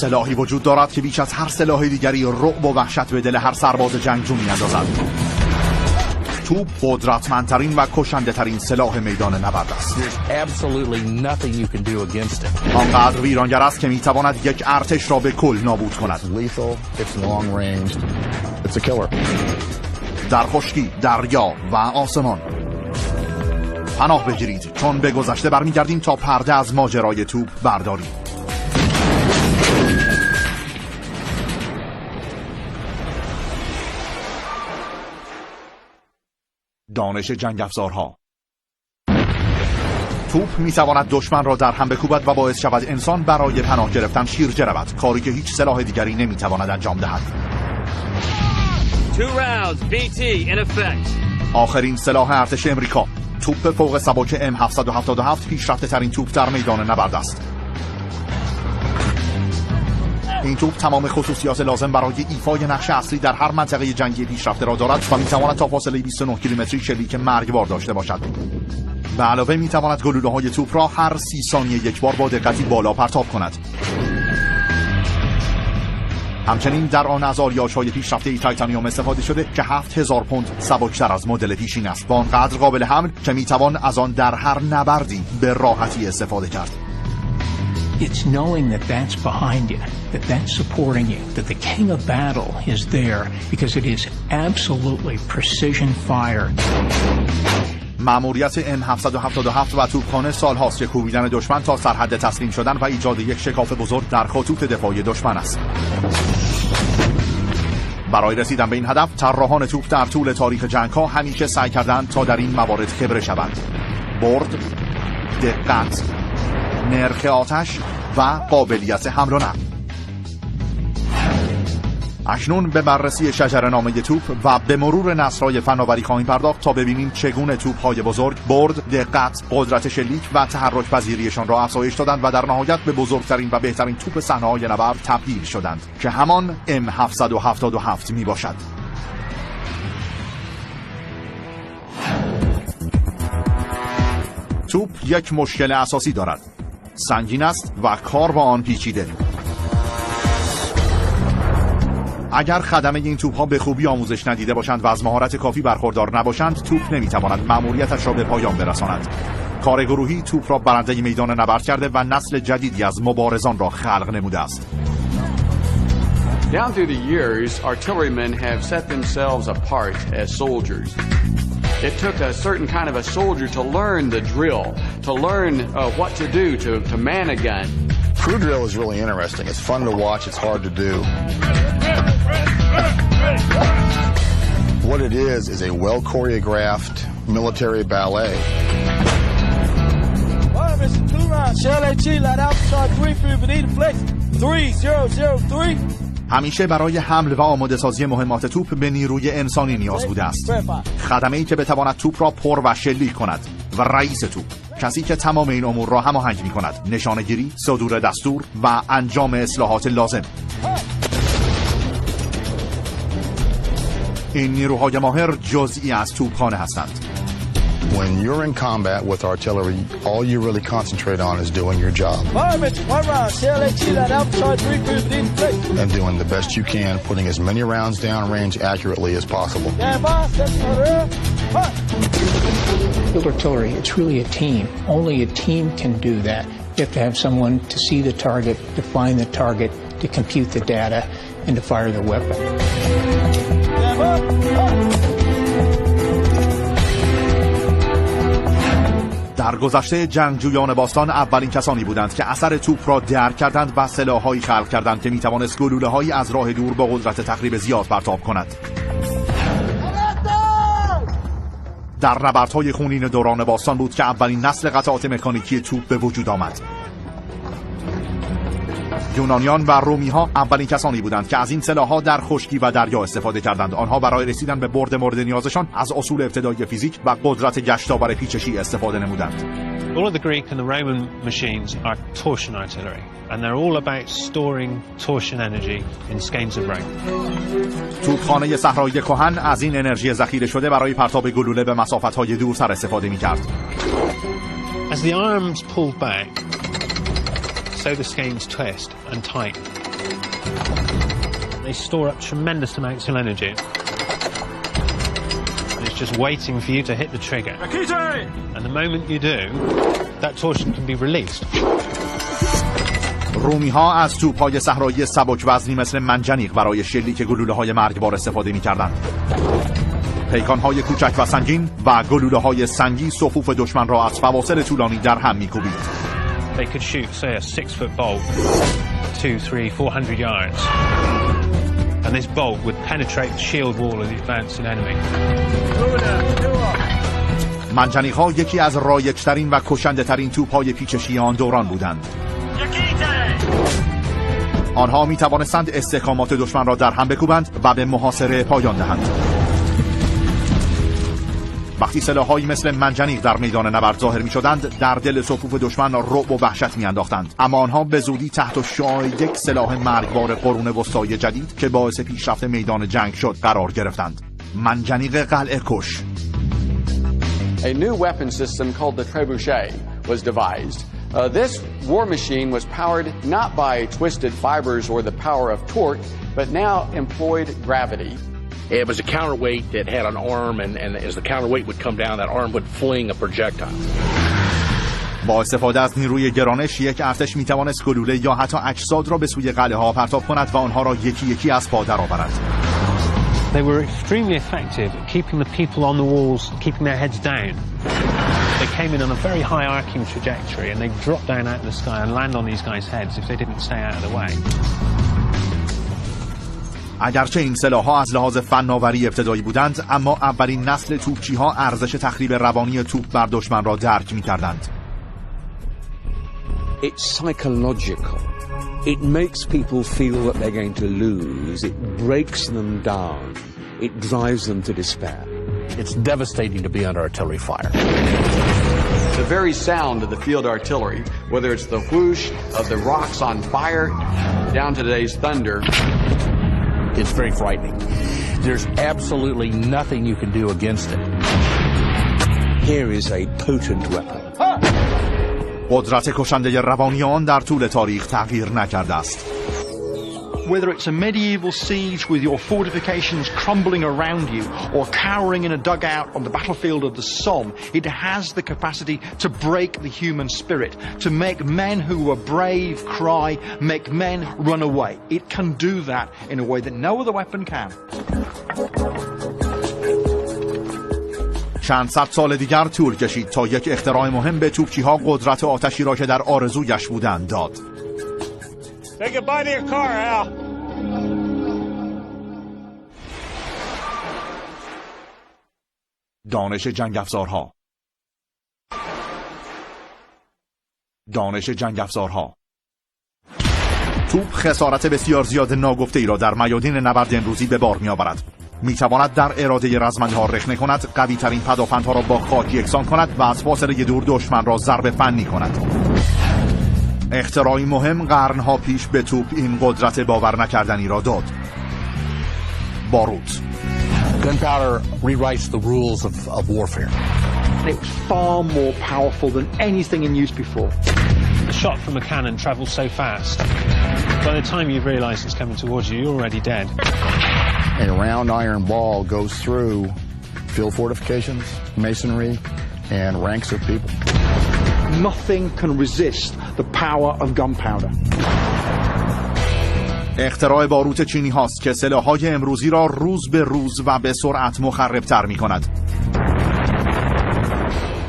سلاحی وجود دارد که بیش از هر سلاح دیگری رعب و وحشت به دل هر سرباز جنگجو می‌اندازد. توپ قدرتمندترین و کشنده ترین سلاح میدان نبرد است. آنقدر ویرانگر است که میتواند یک ارتش را به کل نابود کند. در خشکی، دریا و آسمان پناه بگیرید، چون به گذشته برمیگردیم تا پرده از ماجرای توپ برداریم. دانش جنگ افزارها. توپ میتواند دشمن را در هم بکوبد و باعث شود انسان برای پناه گرفتن شیرجه رود، کاری که هیچ سلاح دیگری نمیتواند انجام دهد. آخرین سلاح ارتش امریکا، توپ فوق سبک M777 پیشرفته ترین توپ در میدان نبرد است. این توپ تمام خصوصیات لازم برای ایفای نقش اصلی در هر منطقه جنگی پیشرفته را دارد و میتواند تا فاصله 29 کیلومتری شلیک مرگبار داشته باشد. به علاوه میتواند گلوله‌های توپ را هر 30 ثانیه یک بار با دقتی بالا پرتاب کند. همچنین در آن از آلیاژهای پیشرفته تایتانیوم استفاده شده که 7000 پوند سبکتر از مدل پیشین است و آنقدر قابل حمل که میتوان از آن در هر نبردی به راحتی استفاده کرد. It's knowing that that's behind you, that that's supporting you, that the king of battle is there because it is absolutely precision fire. مأموریت M777 و توپخانه سالهاست که کوبیدن دشمن تا سرحد تسلیم شدن و ایجاد یک شکاف بزرگ در خطوط دفاعی دشمن است. برای رسیدن به این هدف، طراحان توپ در طول تاریخ جنگ‌ها همیشه سعی کردند تا در این موارد خبره شوند. برد، دقت، نرخ آتش و قابلیت حمل و نقل. اکنون به بررسی شجره‌نامه توپ و به مرور نسل‌های فناوری خواهیم پرداخت تا ببینیم چگونه توپ‌های بزرگ برد، دقت، قدرت شلیک و تحرک پذیریشان را افزایش دادند و در نهایت به بزرگترین و بهترین توپ صحنه‌های نبرد تبدیل شدند که همان M777 میباشد. توپ یک مشکل اساسی دارد. سنگین است و کار با آن پیچیده. اگر خدمه این توپ‌ها به خوبی آموزش ندیده باشند و از مهارت کافی برخوردار نباشند، توپ نمیتواند مأموریتش را به پایان برساند. کار گروهی توپ را برنده میدان نبرد کرده و نسل جدیدی از مبارزان را خلق نموده است. Down through the years, artillerymen have set themselves apart as soldiers. It took a certain kind of a soldier to learn the drill, to learn what to do to man a gun. Crew drill is really interesting. It's fun to watch. It's hard to do. What it is a well-choreographed military ballet. همیشه برای حمل و آماده سازی مهمات توپ به نیروی انسانی نیاز بوده است. خدمه‌ای که بتواند توپ را پر و شلیک کند و رئیس توپ، کسی که تمام این امور را هماهنگ می‌کند، نشانه‌گیری، صدور دستور و انجام اصلاحات لازم. این نیروهای ماهر جزئی از توپخانه هستند. When you're in combat with artillery, all you really concentrate on is doing your job. And doing the best you can, putting as many rounds downrange accurately as possible. Field artillery, it's really a team. Only a team can do that. You have to have someone to see the target, to find the target, to compute the data, and to fire the weapon. در گذشته جنگجویان باستان اولین کسانی بودند که اثر توپ را درک کردند و سلاح‌هایی خلق کردند که می‌توانست گلوله‌هایی از راه دور با قدرت تخریب زیاد پرتاب کند. در نبردهای خونین دوران باستان بود که اولین نسل قطعات مکانیکی توپ به وجود آمد. یونانیان و رومی‌ها اولین کسانی بودند که از این سلاح‌ها در خشکی و دریا استفاده کردند. آنها برای رسیدن به برد مورد نیازشان از اصول ابتدایی فیزیک و قدرت گشتاور پیچشی استفاده نمودند. All of the Greek and the Roman machines are torsion artillery, and they're all about storing torsion energy in skeins of rope. توپخانه صحرایی کهن از این انرژی ذخیره شده برای پرتاب گلوله به مسافت‌های دورتر استفاده می‌کرد. As the arms pulled back, so the skeins twist and tight. They store up tremendous amounts of energy. And it's just waiting for you to hit the trigger. And the moment you do, that torsion can be released. رومی ها از توپ‌های صحرایی سبک وزنی مثل منجنیق برای شلیک گلوله‌های مرگبار استفاده می‌کردند. پیکان‌های کوچک و سنگین و گلوله‌های سنگی صفوف دشمن را از فواصل طولانی در هم می‌کوبید. They could shoot, say, a 6-foot bolt 200, 300, 400 yards. And this bolt would penetrate the shield wall of the advancing enemy. منجنیق‌ها یکی از رایج‌ترین و کشنده‌ترین توپ‌های پیچشی آن دوران بودند. آنها می توانستند استحکامات دشمن را در هم بکوبند و به محاصره پایان دهند. وقتی سلاح‌هایی مثل منجنیق در میدان نبرد ظاهر می‌شدند، در دل صفوف دشمن رعب و وحشت می‌انداختند. اما آنها به زودی تحت شعاع یک سلاح مرگبار قرون وسطای جدید که باعث پیشرفت میدان جنگ شد قرار گرفتند. منجنیق قلعه کش. A new weapon system called the trebuchet was devised. This war machine was powered not by twisted fibers or the power of torque, but now employed gravity. It was a counterweight that had an arm, and as the counterweight would come down, that arm would fling a projectile. با استفاده از نیروی گرانش یک ارتش میتوانست گلوله یا حتی اجساد را به سوی قلعه ها پرتاب کند و آنها را یکی یکی از پا درآورد. They were extremely effective at keeping the people on the walls, keeping their heads down. They came in on a very high arcing trajectory and they dropped down out of the sky and land on these guys' heads if they didn't stay out of the way. اگرچه این سلاح‌ها از لحاظ فناوری ابتدایی بودند، اما اولین نسل توپچی‌ها ارزش تخریب روانی توپ بر دشمن را درک می‌کردند. It's psychological. It makes people feel that they're going to lose. It breaks them down. It drives them to despair. It's devastating to be under artillery fire. The very sound of the field artillery, whether it's the whoosh of the rocks on fire down to today's thunder, It's very frightening. There's absolutely nothing you can do against it. Here is a potent weapon. قدرت کشنده روانی آن در طول تاریخ تغییر نکرده است. Whether it's a medieval siege with your fortifications crumbling around you or cowering in a dugout on the battlefield of the Somme, it has the capacity to break the human spirit, to make men who were brave cry, make men run away. It can do that in a way that no other weapon can. چند صد سال دیگر طول کشید تا یک اختراع مهم به توپچی‌ها قدرت آتشی را که در آرزویش بودند داد. Say goodbye to your car, Al. دانش جنگ افزارها. دانش جنگ افزارها. توپ خسارت بسیار زیاد ناگفته‌ای را در میادین نبرد امروزی به بار می‌آورد. می‌تواند در اراده رزمنده‌ها رخنه کند، قوی‌ترین پدافندها را با خاک یکسان کند و از فاصله دور دشمن را ضربه فنی کند. اختراعی مهم قرنها پیش به توپ این قدرت باور نکردنی را داد. باروت. Gunpowder rewrites the rules of warfare. It was far more powerful than anything in use before. The shot from a cannon travels so fast. By the time you realise it's coming towards you, you're already dead. A round iron ball goes through field fortifications, masonry, and ranks of people. Nothing can resist the power of gunpowder. اختراع باروت چینی هاست که سلاح‌های امروزی را روز به روز و به سرعت مخرب‌تر می‌کند.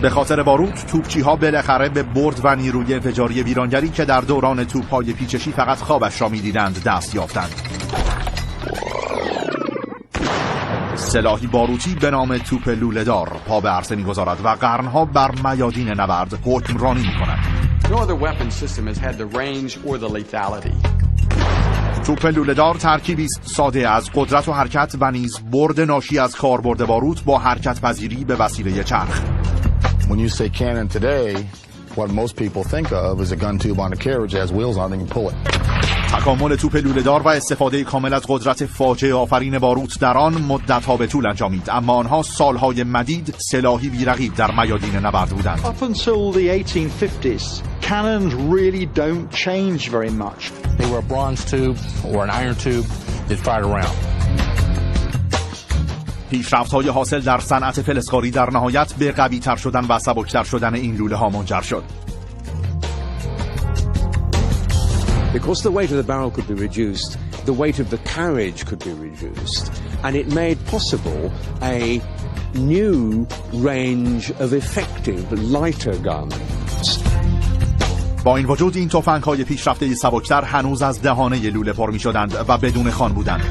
به خاطر باروت توپچی‌ها بالاخره به برد و نیروی انفجاری ویرانگری که در دوران توپ‌های پیچشی فقط خوابش را می‌دیدند دست یافتند. سلاحی باروتی به نام توپ لوله‌دار پا به عرصه می‌گذارد و قرنها بر میادین نبرد حکمرانی می‌کند. no other weapon system has had the range or the lethality. توپ لوله‌دار ترکیبی است ساده از قدرت و حرکت و نیز برد ناشی از کاربرد باروت با حرکت پذیری به وسیله چرخ. When you say cannon today, what most people think of is a gun tube on a carriage that has wheels on it and you pull it. تکامل توپ لوله‌دار و استفاده کامل از قدرت فاجعه آفرین باروت در آن مدت‌ها به طول انجامید، اما آنها سالهای مدید سلاحی بی‌رقیب در میادین نبرد بودند. Up until the 1850s, cannons really don't change very much. They were a bronze tube or an iron tube that fired around. پیشرفت‌های حاصل در صنعت فلزکاری در نهایت به قوی‌تر شدن و سبکتر شدن این لوله‌ها منجر شد. Because the weight of the barrel could be reduced, the weight of the carriage could be reduced, and it made possible a new range of effective lighter guns. با این وجود این تفنگ‌های پیشرفته سبکتر هنوز از دهانه لوله پر می‌شدند و بدون خوان بودند.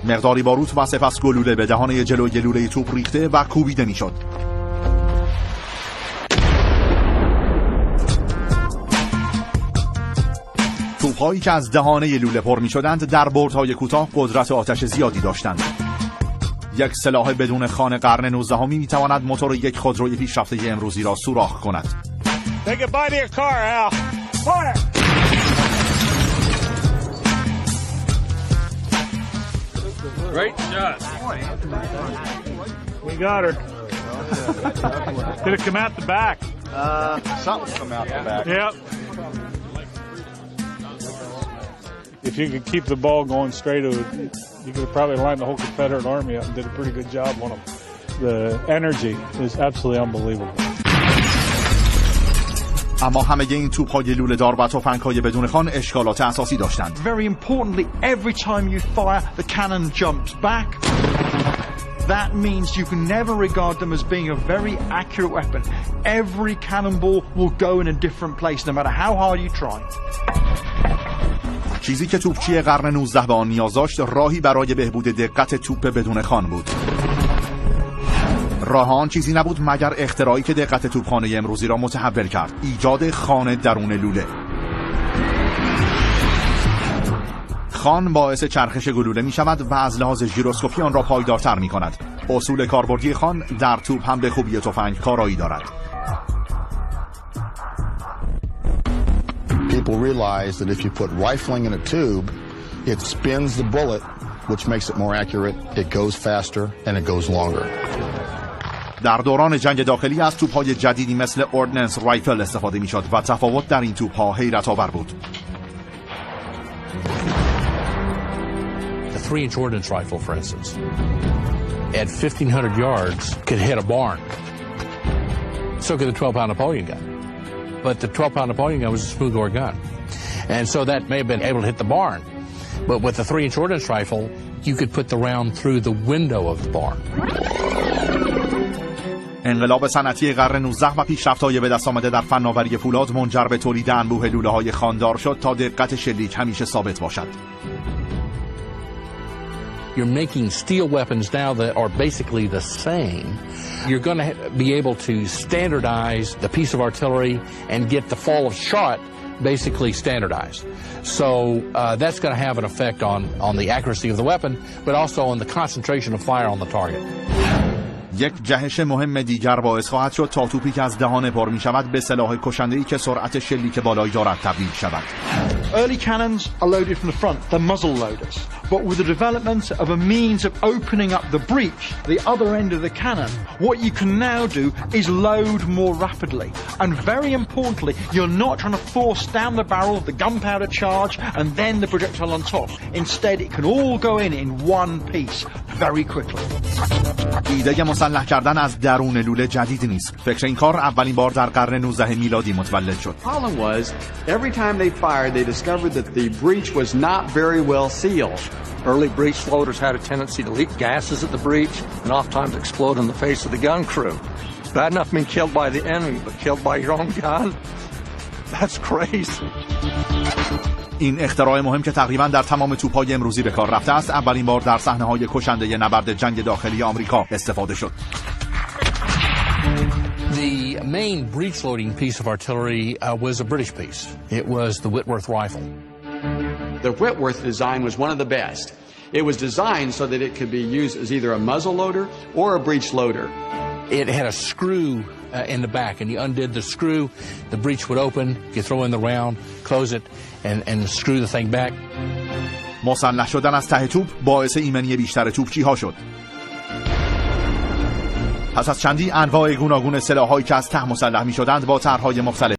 مقداری باروت و سپس گلوله به دهانه جلوی لوله توپ ریخته و کوبیده می‌شد. توپ‌هایی که از دهانه لوله پر می‌شدند در بردهای کوتاه قدرت آتش زیادی داشتند. یک سلاح بدون خوان قرن 19 می‌تواند موتور یک خودروی پیشرفته امروزی را سوراخ کند. Take a bite of your car, Al. Fire! Great shot. We got her. Did it come out the back? Something come out the back. Yep. If you could keep the ball going straight, you could have probably lined the whole Confederate Army up and did a pretty good job on them. The energy is absolutely unbelievable. اما همه این توپ‌های لوله‌دار و تفنگ‌های بدون خوان اشکالات اساسی داشتند. Very importantly, every time you fire, the cannon jumps back. That means you can never regard them as being a very accurate weapon. Every cannonball will go in a different place, no matter how hard you try. چیزی که توپچی قرن 19 به آن نیاز داشت راهی برای بهبود دقت توپ بدون خوان بود. راه آن چیزی نبود مگر اختراعی که دقت توپخانه امروزی را متحول کرد: ایجاد خوان درون لوله. خوان باعث چرخش گلوله می شود و از لحاظ ژیروسکوپی آن را پایدارتر می کند. اصول کاربردی خوان در توپ هم به خوبی تفنگ کارایی دارد. People realize that if you put rifling in a tube, it spins the bullet, which makes it more accurate, it goes faster, and it goes longer. در دوران جنگ داخلی از توپ‌های جدیدی مثل اوردننس رایفل استفاده می‌شد و تفاوت در این توپ‌ها حیرت‌آور بود. The 3-inch ordnance rifle, for instance, at 1,500 yards could hit a barn. So could the 12-pound Napoleon gun. But the 12-pound Napoleon gun was a smooth-bore gun. And so that may have been able to hit the barn. But with the 3-inch ordnance rifle, you could put the round through the window of the barn. انقلاب صنعتی قرن 19 و پیشرفت‌های به دست آمده در فناوری فولاد منجر به تولید انبوه لوله‌های خواندار شد تا دقت شلیک همیشه ثابت باشد. You're making steel weapons now that are basically the same. You're going to be able to standardize the piece of artillery and get the fall of shot basically standardized. So that's going to have an effect on the accuracy of the weapon, but also on the concentration of fire on the target. یک جهش مهم دیگر باعث خواهد شد تا توپی که از دهانه پر می شود به سلاح کشنده‌ای که سرعت شلیک بالایی دارد تبدیل شود. Early cannons are loaded from the front, they're muzzle loaders. But with the development of a means of opening up the breech, the other end of the cannon, what you can now do is load more rapidly. And very importantly, you're not trying to force down the barrel the gunpowder charge and then the projectile on top. Instead, it can all go in one piece very quickly. ایده مسلح کردن از درون لوله جدید نیست. فکر این کار اولین بار در قرن 19 میلادی متولد شد. The problem was every time they fired, they discovered that the breech was not very well sealed. Early breech loaders had a tendency to leak gases at the breech and oftentimes explode in the face of the gun crew. Bad enough being killed by the enemy, but killed by your own gun? That's crazy. این اختراع مهم که تقریباً در تمام توپ‌های امروزی به کار رفته است، اولین بار در صحنه‌های کشنده نبرد جنگ داخلی آمریکا استفاده شد. The main breech loading piece of artillery was a British piece. It was the Whitworth rifle. The Whitworth design was one of the best. It was designed so that it could be used as either a muzzle loader or a breech loader. It had a screw in the back, and you undid the screw, the breech would open, you throw in the round, close it, and screw the thing back. مسلح شدن از ته توپ باعث ایمنی بیشتر توپچی‌ها شد. پس از چندی انواع گوناگون سلاح‌هایی که از ته مسلح می‌شدند با طرح‌های مختلف